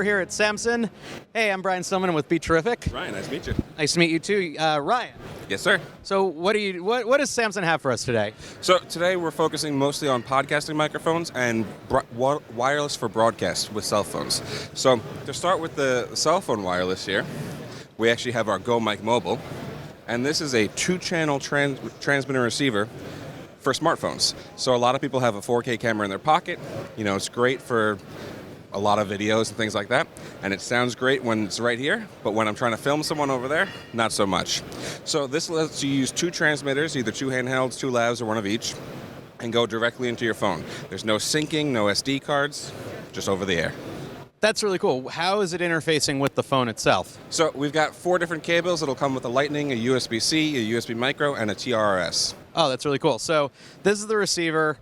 here at Samson. Hey, I'm Brian Stillman with BeTerrific. Ryan, nice to meet you. Nice to meet you too. Ryan. Yes, sir. So what does Samson have for us today? So today we're focusing mostly on podcasting microphones and wireless for broadcast with cell phones. So to start with the cell phone wireless here, we actually have our Go Mic Mobile, and this is a 2-channel transmitter receiver for smartphones. So a lot of people have a 4K camera in their pocket. You know, it's great for a lot of videos and things like that, and it sounds great when it's right here, but when I'm trying to film someone over there, not so much. So this lets you use 2 transmitters, either 2 handhelds, 2 lavs, or one of each, and go directly into your phone. There's no syncing, no SD cards, just over the air. That's really cool. How is it interfacing with the phone itself? So we've got 4 different cables. It'll come with a Lightning, a USB-C, a USB micro, and a TRRS. Oh, that's really cool. So this is the receiver.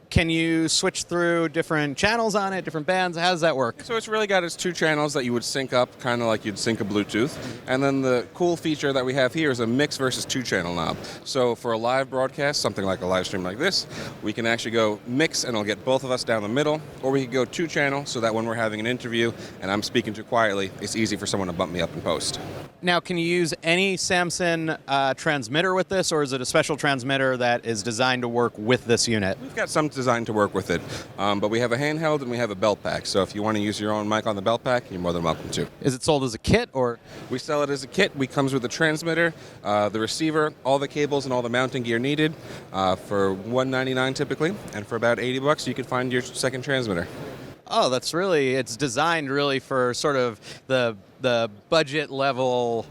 Can you switch through different channels on it, different bands? How does that work? So it's really got its 2 channels that you would sync up, kind of like you'd sync a Bluetooth. And then the cool feature that we have here is a mix versus 2-channel knob. So for a live broadcast, something like a live stream like this, we can actually go mix and it'll get both of us down the middle, or we could go 2-channel so that when we're having an interview and I'm speaking too quietly, it's easy for someone to bump me up in post. Now, can you use any Samson transmitter with this, or is it a special transmitter that is designed to work with this unit? We've got some designed to work with it, but we have a handheld and we have a belt pack. So if you want to use your own mic on the belt pack, you're more than welcome to. Is it sold as a kit, or? We sell it as a kit. We comes with the transmitter, the receiver, all the cables, and all the mounting gear needed for $199 typically, and for about $80 you can find your second transmitter. Oh, it's designed really for sort of the budget level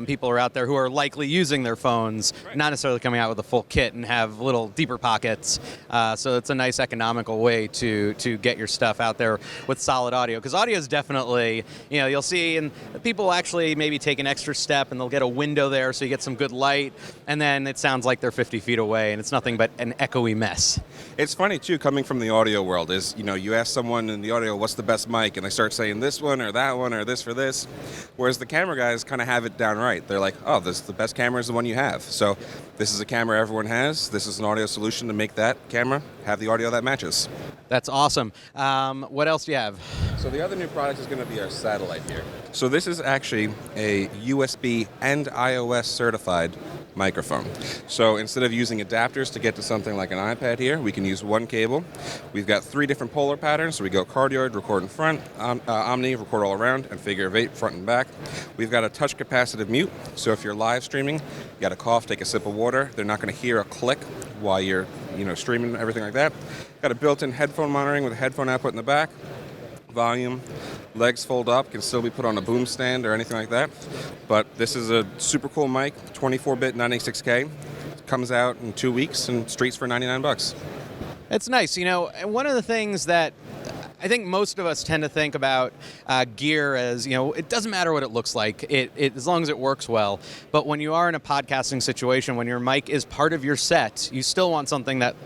people are out there who are likely using their phones, right, not necessarily coming out with a full kit and have little deeper pockets. So it's a nice economical way to get your stuff out there with solid audio. Because audio is definitely, you'll see, and people actually maybe take an extra step and they'll get a window there so you get some good light, and then it sounds like they're 50 feet away and it's nothing but an echoey mess. It's funny too, coming from the audio world, is, you ask someone in the audio, what's the best mic? And they start saying this one or that one or this for this. Whereas the camera guys kind of have it down right. They're like, oh, the best camera is the one you have. So this is a camera everyone has. This is an audio solution to make that camera have the audio that matches. That's awesome. What else do you have? So the other new product is going to be our satellite here. So this is actually a USB and iOS certified microphone. So instead of using adapters to get to something like an iPad here, we can use one cable. We've got 3 different polar patterns. So we go cardioid, record in front, omni, record all around, and figure of 8, front and back. We've got a touch capacitive mute. So if you're live streaming, you got a cough, take a sip of water. They're not going to hear a click while you're streaming, everything like that. Got a built-in headphone monitoring with a headphone output in the back. Volume, legs fold up, can still be put on a boom stand or anything like that. But this is a super cool mic, 24-bit 96K. Comes out in 2 weeks and streets for $99. It's nice. One of the things that I think most of us tend to think about gear as, it doesn't matter what it looks like, it as long as it works well. But when you are in a podcasting situation, when your mic is part of your set, you still want something that,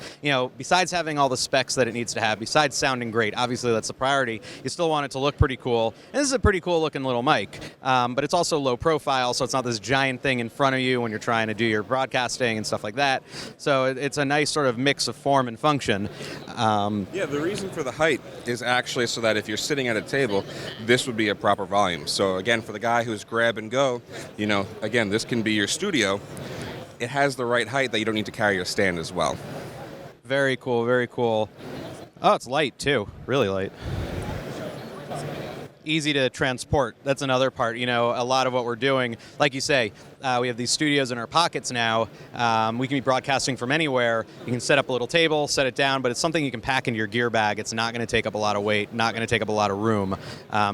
besides having all the specs that it needs to have, besides sounding great, obviously that's the priority, you still want it to look pretty cool. And this is a pretty cool looking little mic, but it's also low profile, so it's not this giant thing in front of you when you're trying to do your broadcasting and stuff like that. So it's a nice sort of mix of form and function. Yeah, the reason for the height is actually so that if you're sitting at a table, this would be a proper volume. So again, for the guy who's grab and go, again, this can be your studio. It has the right height that you don't need to carry a stand as well. Very cool, very cool. Oh, it's light too, really light. Easy to transport. That's another part. A lot of what we're doing, like you say, we have these studios in our pockets now. We can be broadcasting from anywhere. You can set up a little table, set it down, but it's something you can pack into your gear bag. It's not going to take up a lot of weight, not going to take up a lot of room.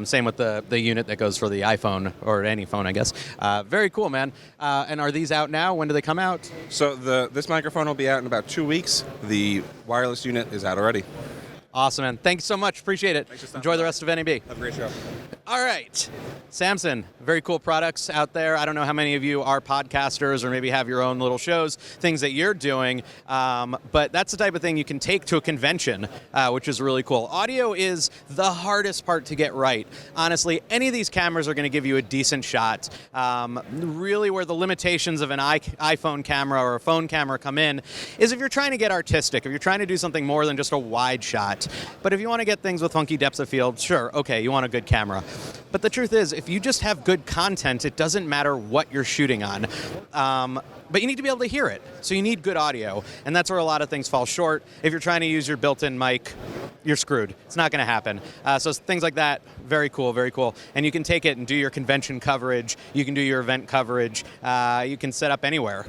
Same with the unit that goes for the iPhone, or any phone, I guess. Very cool, man. And are these out now? When do they come out? So this microphone will be out in about 2 weeks. The wireless unit is out already. Awesome, man. Thank you so much. Appreciate it. Thanks for Enjoy the rest of NAB. Have a great show. All right. Samson, very cool products out there. I don't know how many of you are podcasters or maybe have your own little shows, things that you're doing, but that's the type of thing you can take to a convention, which is really cool. Audio is the hardest part to get right. Honestly, any of these cameras are going to give you a decent shot. Really where the limitations of an iPhone camera or a phone camera come in is if you're trying to get artistic, if you're trying to do something more than just a wide shot. But if you want to get things with funky depths of field, sure, okay, you want a good camera. But the truth is, if you just have good content, it doesn't matter what you're shooting on. But you need to be able to hear it. So you need good audio. And that's where a lot of things fall short. If you're trying to use your built-in mic, you're screwed. It's not going to happen. So things like that, very cool, very cool. And you can take it and do your convention coverage. You can do your event coverage. You can set up anywhere.